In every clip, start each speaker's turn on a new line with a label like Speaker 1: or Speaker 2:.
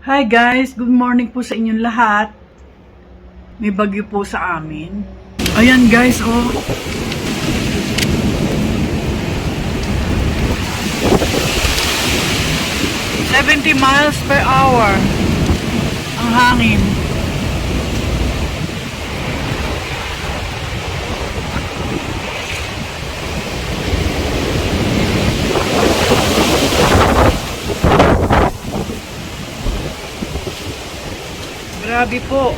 Speaker 1: Hi guys, good morning po sa inyong lahat. May bagyo po sa amin. Ayan guys, oh. $70 miles per hour ang hangin. Grabe po.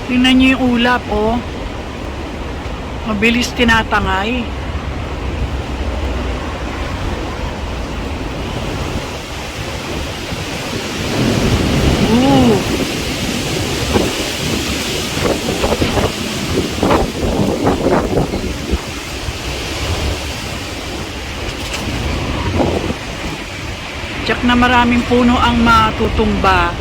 Speaker 1: Tingnan nyo yung ulap, oh. Mabilis tinatangay. Ooh. Tsak na maraming puno ang matutumba.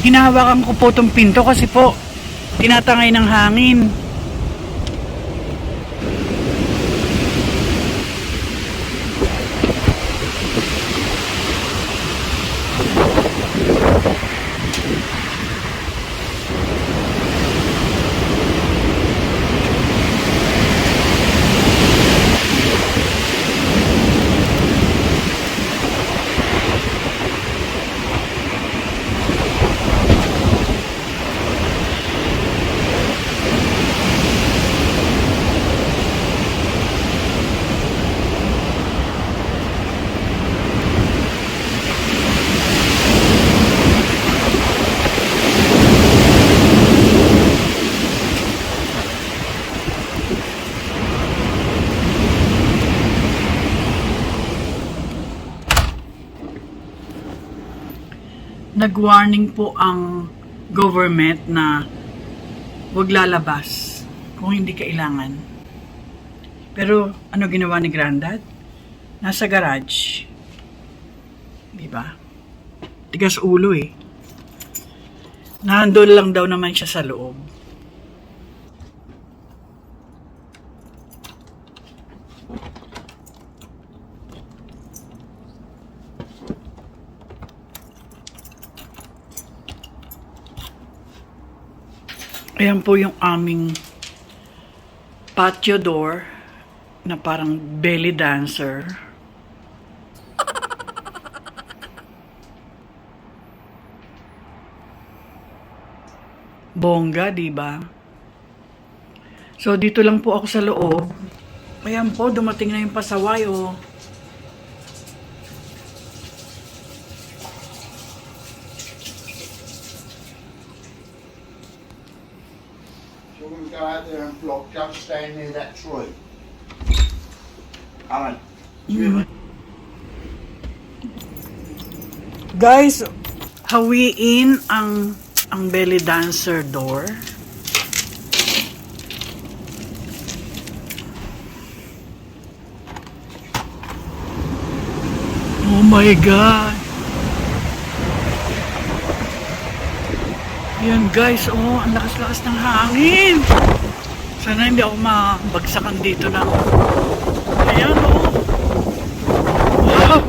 Speaker 1: Hinahawakan ko po itong pinto kasi po tinatangay ng hangin. Nag-warning po ang government na huwag lalabas kung hindi kailangan. Pero ano ginawa ni Grandad? Nasa garage. Diba? Tigas ulo eh. Nandun lang daw naman siya sa loob. Ayan po yung aming patio door na parang belly dancer. Bongga, diba? So, dito lang po ako sa loob. Ayan po, dumating na yung pasaway, oh.
Speaker 2: So we're going to go out there and block, just stay near that tree. Alan.
Speaker 1: Guys, hawiin ang belly dancer door. Oh my God! Yan guys, oh, ang lakas-lakas ng hangin. Sana hindi ako mabagsakan dito na. Ayan, oh. Wow!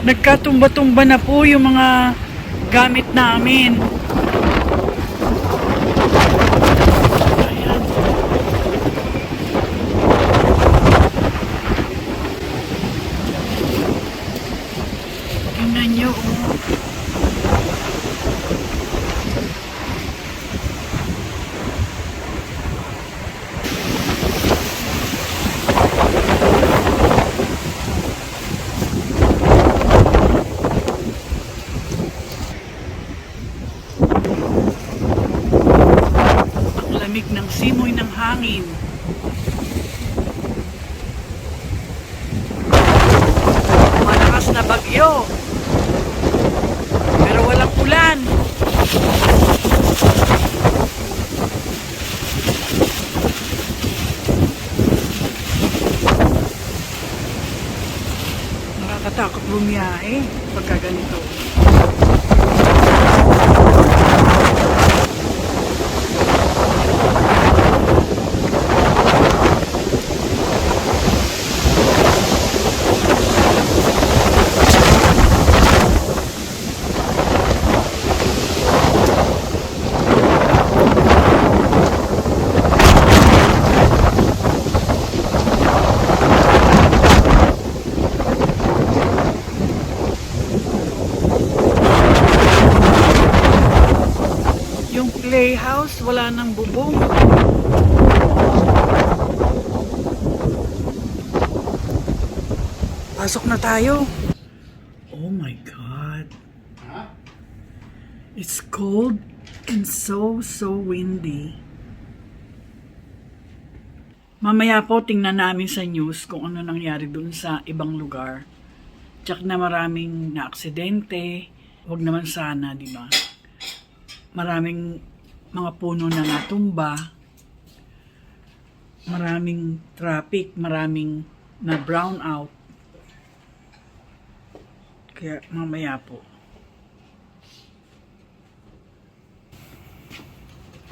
Speaker 1: Nagkatumba-tumba na po yung mga gamit namin. Ayan. Tingnan nyo, oh. Ng simoy ng hangin. Malakas na bagyo. Pero walang ulan. bumiyahe pagka ganito. Playhouse, wala nang bubong. Pasok na tayo. Oh my God.
Speaker 2: Huh?
Speaker 1: It's cold and so windy. Mamaya po tingnan namin sa news kung ano nangyari dun sa ibang lugar. Tsak na maraming na-aksidente. Huwag naman sana, di ba? Maraming mga puno na natumba, maraming traffic, maraming na brown out. Kaya mamaya po.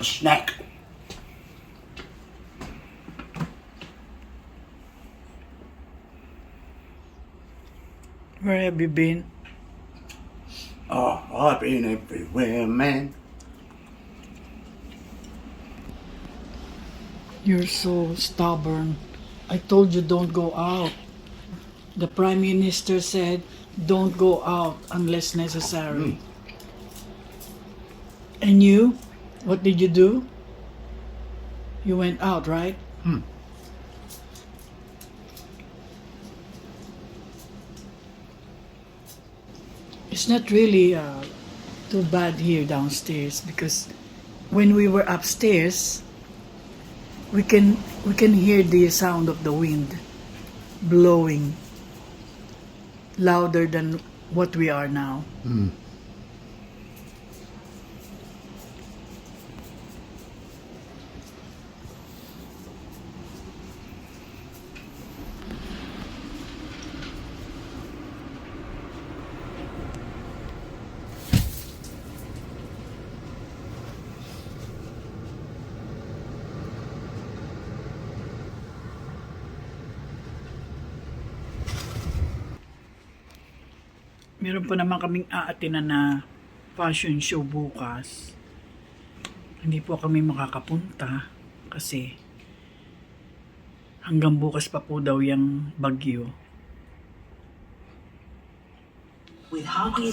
Speaker 2: A snack.
Speaker 1: Where have you been?
Speaker 2: Oh, I've been everywhere, man.
Speaker 1: You're so stubborn. I told you don't go out. The Prime Minister said don't go out unless necessary. And you? What did you do? You went out, right? It's not really too bad here downstairs because when we were upstairs, we can hear the sound of the wind blowing louder than what we are now. Meron pa naman kaming aatinan na fashion show bukas. Hindi po kami makakapunta kasi hanggang bukas pa po daw yung bagyo.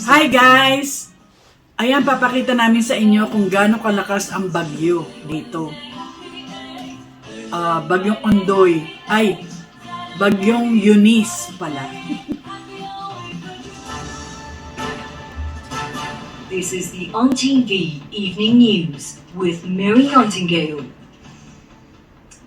Speaker 1: Hi guys! Ayan, papakita namin sa inyo kung gaano kalakas ang bagyo dito. Bagyong Ondoy. Ay, Bagyong Eunice pala.
Speaker 3: This is the On TV Evening News with Mary Nightingale.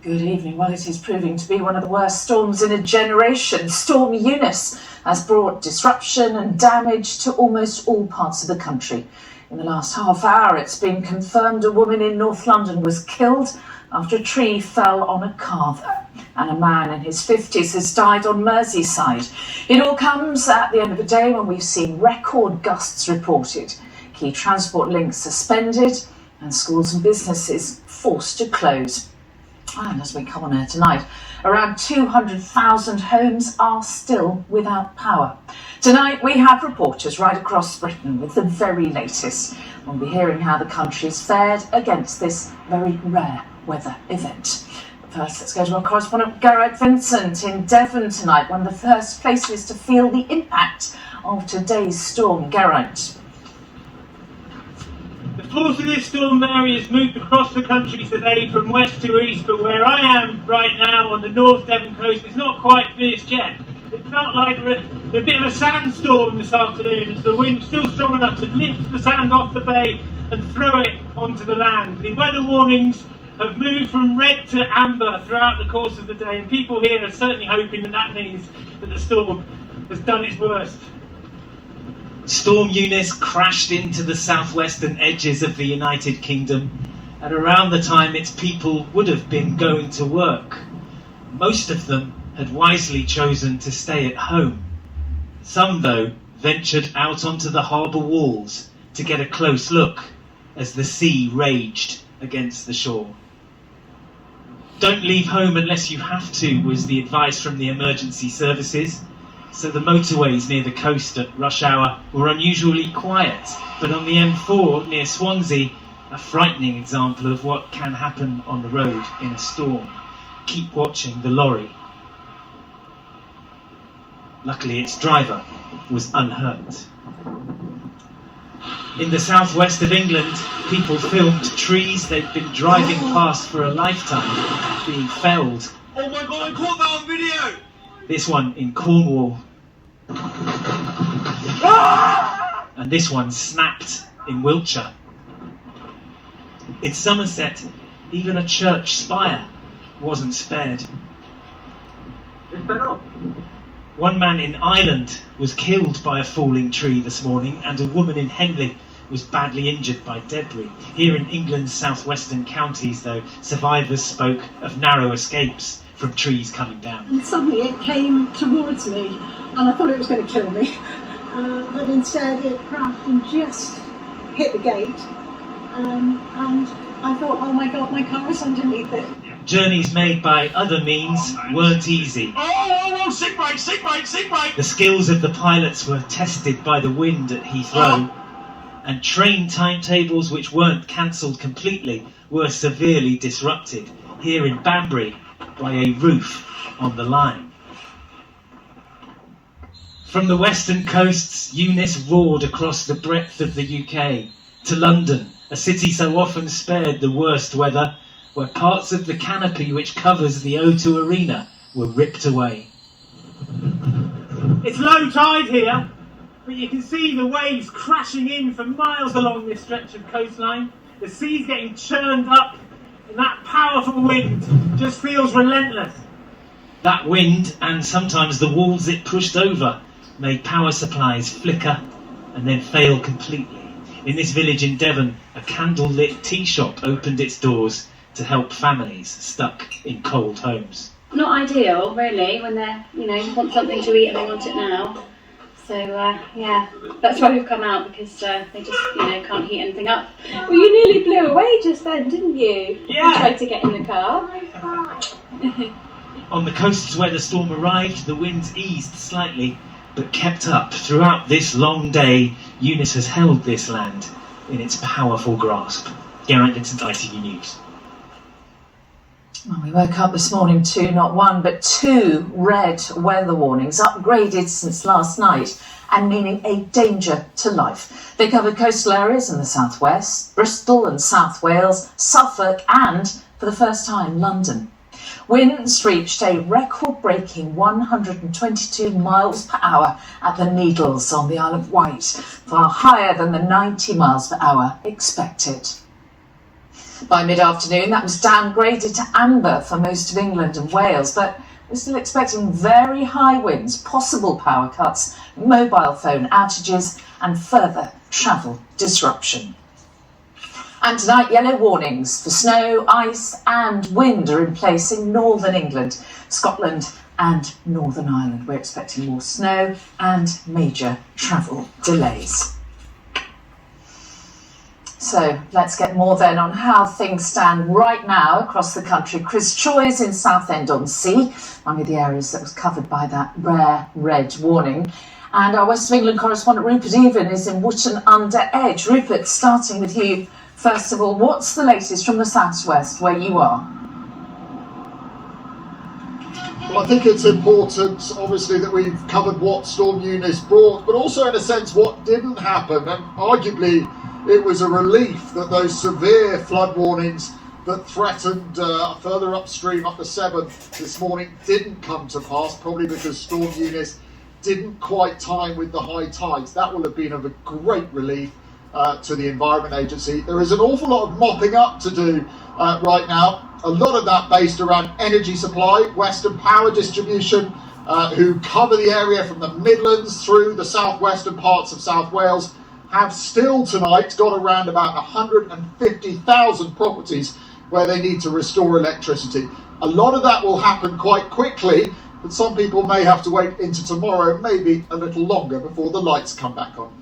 Speaker 4: Good evening. Well, it is proving to be one of the worst storms in a generation. Storm Eunice has brought disruption and damage to almost all parts of the country. In the last half hour, it's been confirmed a woman in North London was killed after a tree fell on a car, and a man in his 50s has died on Merseyside. It all comes at the end of a day when we've seen record gusts reported, key transport links suspended, and schools and businesses forced to close. And as we come on air tonight, around 200,000 homes are still without power. Tonight we have reporters right across Britain with the very latest. We'll be hearing how the country's fared against this very rare weather event. But first, let's go to our correspondent Garrett Vincent in Devon tonight, one of the first places to feel the impact of today's storm. Garrett.
Speaker 5: The force of this storm, Mary, has moved across the country today from west to east, but where I am right now on the North Devon coast, it's not quite finished yet. It felt like a bit of a sandstorm this afternoon as the wind's still strong enough to lift the sand off the bay and throw it onto the land. The weather warnings have moved from red to amber throughout the course of the day, and people here are certainly hoping that that means that the storm has done its worst.
Speaker 6: Storm Eunice crashed into the southwestern edges of the United Kingdom at around the time its people would have been going to work. Most of them had wisely chosen to stay at home. Some, though, ventured out onto the harbour walls to get a close look as the sea raged against the shore. Don't leave home unless you have to, was the advice from the emergency services. So the motorways near the coast at rush hour were unusually quiet, but on the M4 near Swansea, a frightening example of what can happen on the road in a storm. Keep watching the lorry. Luckily, its driver was unhurt. In the southwest of England, people filmed trees they'd been driving past for a lifetime being felled.
Speaker 7: Oh my god, I caught that on video!
Speaker 6: This one in Cornwall. And this one snapped in Wiltshire. In Somerset, even a church spire wasn't spared. One man in Ireland was killed by a falling tree this morning, and a woman in Henley was badly injured by debris. Here in England's southwestern counties, though, survivors spoke of narrow escapes from trees coming down.
Speaker 8: And suddenly it came towards me, and I thought it was going to kill me. But instead it crashed and just hit the gate. And I thought, oh my god, my car is underneath it.
Speaker 6: Journeys made by other means weren't easy.
Speaker 7: Oh, sick brake, sick brake, sick brake!
Speaker 6: The skills of the pilots were tested by the wind at Heathrow, and train timetables which weren't cancelled completely were severely disrupted here in Banbury by a roof on the line. From the western coasts, Eunice roared across the breadth of the UK to London, a city so often spared the worst weather, where parts of the canopy which covers the O2 Arena were ripped away.
Speaker 5: It's low tide here, but you can see the waves crashing in for miles along this stretch of coastline. The sea's getting churned up, and that powerful wind just feels relentless.
Speaker 6: That wind, and sometimes the walls it pushed over, made power supplies flicker and then fail completely. In this village in Devon, a candle-lit tea shop opened its doors to help families stuck in cold homes.
Speaker 9: Not ideal, really, when they're, want something to eat and they want it now. So, yeah, that's why we've come out, because they just, can't heat anything up. Well, you nearly blew away just then, didn't you?
Speaker 5: Yeah.
Speaker 9: You tried to get in the car.
Speaker 6: On the coasts where the storm arrived, the winds eased slightly, but kept up. Throughout this long day, Eunice has held this land in its powerful grasp. Geraint Vincent, ITV News.
Speaker 4: Well, we woke up this morning to not one but two red weather warnings, upgraded since last night and meaning a danger to life. They covered coastal areas in the southwest, Bristol and South Wales, Suffolk and, for the first time, London. Winds reached a record-breaking 122 miles per hour at the Needles on the Isle of Wight, far higher than the 90 miles per hour expected. By mid-afternoon, that was downgraded to amber for most of England and Wales, but we're still expecting very high winds, possible power cuts, mobile phone outages, and further travel disruption. And tonight, yellow warnings for snow, ice, and wind are in place in northern England, Scotland, and Northern Ireland. We're expecting more snow and major travel delays. So let's get more then on how things stand right now across the country. Chris Choi is in Southend-on-Sea, one of the areas that was covered by that rare red warning. And our West of England correspondent Rupert Even is in Wootton-under-Edge. Rupert, starting with you, first of all, what's the latest from the southwest where you are?
Speaker 2: Well, I think it's important, obviously, that we've covered what Storm Eunice brought, but also, in a sense, what didn't happen. And arguably, it was a relief that those severe flood warnings that threatened further upstream up the Severn this morning didn't come to pass, probably because Storm Eunice didn't quite time with the high tides. That will have been of a great relief to the Environment Agency. There is an awful lot of mopping up to do right now. A lot of that based around energy supply. Western Power Distribution, who cover the area from the Midlands through the southwestern parts of South Wales, have still tonight got around about 150,000 properties where they need to restore electricity. A lot of that will happen quite quickly but some people may have to wait into tomorrow, maybe a little longer, before the lights come back on.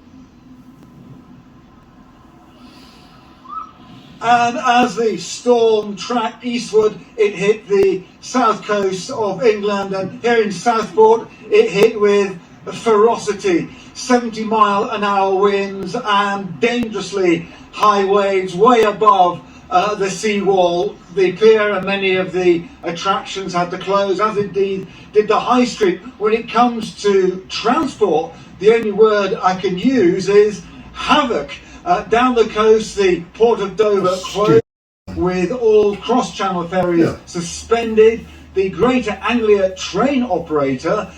Speaker 10: And as the storm tracked eastward, it hit the south coast of England, and here in Southport, it hit with ferocity. 70-mile-an-hour winds and dangerously high waves way above the seawall. The pier and many of the attractions had to close, as indeed did the high street. When it comes to transport, the only word I can use is havoc. Down the coast, the port of Dover closed, with all cross-channel ferries suspended. The Greater Anglia train operator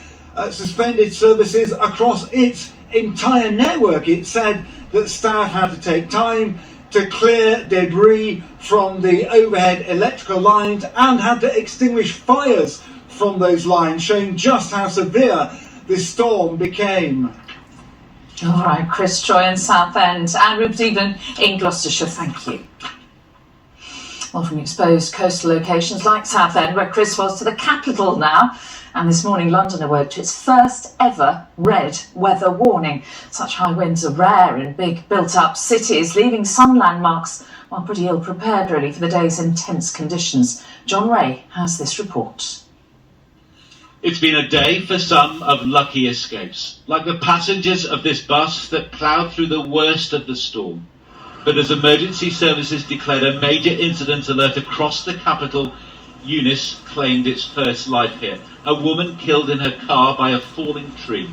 Speaker 10: suspended services across its entire network. It said that staff had to take time to clear debris from the overhead electrical lines and had to extinguish fires from those lines, showing just how severe this storm became.
Speaker 4: All right, Chris, Troy in Southend and Rupert Evelyn in Gloucestershire, thank you. Well, from exposed coastal locations like Southend, where Chris was, to the capital now. And this morning, London awoke to its first ever red weather warning. Such high winds are rare in big built-up cities, leaving some landmarks, well, pretty ill-prepared, really, for the day's intense conditions. John Ray has this report.
Speaker 6: It's been a day for some of lucky escapes, like the passengers of this bus that ploughed through the worst of the storm. But as emergency services declared a major incident alert across the capital, Eunice claimed its first life here. A woman killed in her car by a falling tree.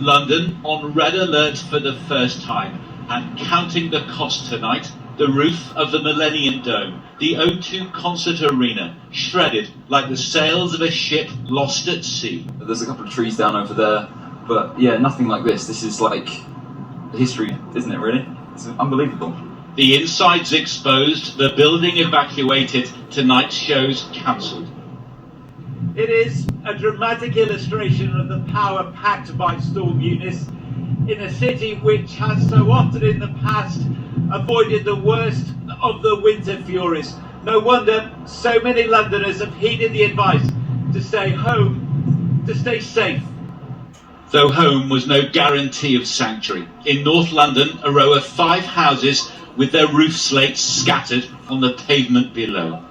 Speaker 6: London on red alert for the first time, and counting the cost tonight, the roof of the Millennium Dome, the O2 Concert Arena, shredded like the sails of a ship lost at sea.
Speaker 11: There's a couple of trees down over there, but yeah, nothing like this. This is like history, isn't it, really? It's unbelievable.
Speaker 6: The insides exposed, the building evacuated, tonight's shows cancelled.
Speaker 5: It is a dramatic illustration of the power packed by Storm Eunice in a city which has so often in the past avoided the worst of the winter furies. No wonder so many Londoners have heeded the advice to stay home, to stay safe.
Speaker 6: Though home was no guarantee of sanctuary. In North London, a row of 5 houses with their roof slates scattered on the pavement below.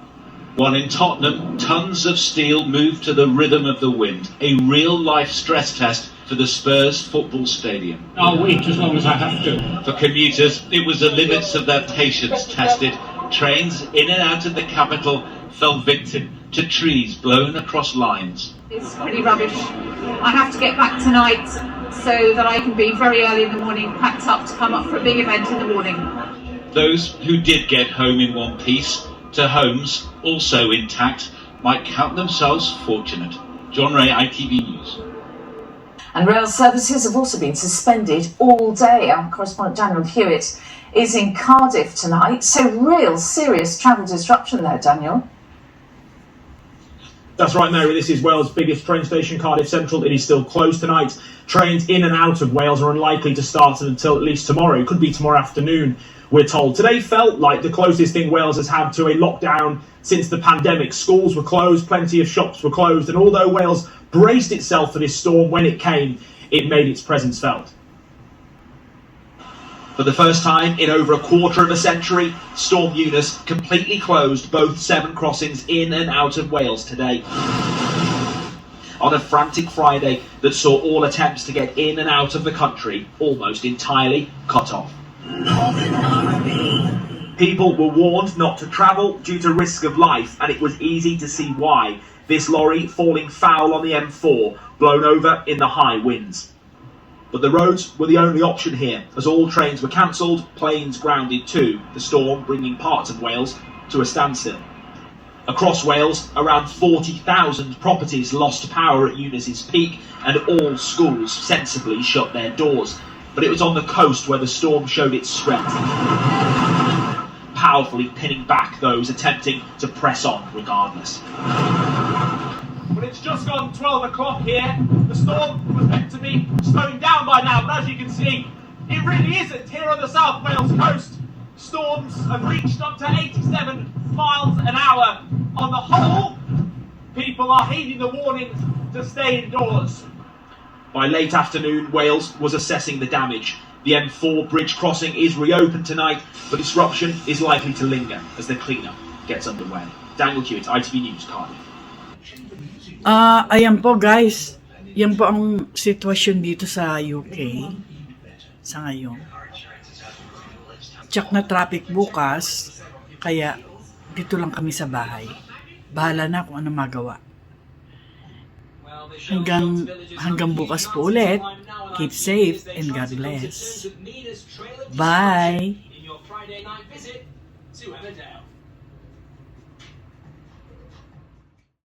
Speaker 6: While in Tottenham, tons of steel moved to the rhythm of the wind, a real-life stress test for the Spurs football stadium.
Speaker 5: I'll wait as long as I have to.
Speaker 6: For commuters, it was the limits of their patience tested. Trains in and out of the capital fell victim to trees blown across lines.
Speaker 12: It's pretty rubbish. I have to get back tonight so that I can be very early in the morning, packed up to come up for a big event in the morning.
Speaker 6: Those who did get home in one piece, to homes also intact, might count themselves fortunate. John Ray, ITV News.
Speaker 4: And rail services have also been suspended all day. Our correspondent Daniel Hewitt is in Cardiff tonight. So real serious travel disruption there, Daniel.
Speaker 13: That's right, Mary. This is Wales' biggest train station, Cardiff Central. It is still closed tonight. Trains in and out of Wales are unlikely to start until at least tomorrow. It could be tomorrow afternoon, we're told. Today felt like the closest thing Wales has had to a lockdown since the pandemic. Schools were closed, plenty of shops were closed, and although Wales braced itself for this storm when it came, it made its presence felt. For the first time in over a quarter of a century, Storm Eunice completely closed both 7 crossings in and out of Wales today. On a frantic Friday that saw all attempts to get in and out of the country almost entirely cut off. People were warned not to travel due to risk of life, and it was easy to see why. This lorry falling foul on the M4, blown over in the high winds. But the roads were the only option here, as all trains were cancelled, planes grounded too, the storm bringing parts of Wales to a standstill. Across Wales, around 40,000 properties lost power at Eunice's peak, and all schools sensibly shut their doors. But it was on the coast where the storm showed its strength, powerfully pinning back those attempting to press on regardless.
Speaker 5: Well, it's just gone 12 o'clock here. The storm was meant to be slowing down by now, but as you can see, it really isn't here on the South Wales coast. Storms have reached up to 87 miles an hour. On the whole, people are heeding the warnings
Speaker 13: to stay indoors. By late afternoon, Wales was assessing the damage. The M4 bridge crossing is reopened tonight, but disruption is likely to linger as the cleanup gets underway. Daniel Hewitt, ITV News, Cardiff.
Speaker 1: Ayan po guys, yan po ang sitwasyon dito sa UK sa ngayon. Check na traffic bukas, kaya dito lang kami sa bahay. Bahala na kung ano magawa. Hanggang bukas po ulit. Keep safe and God bless. Bye!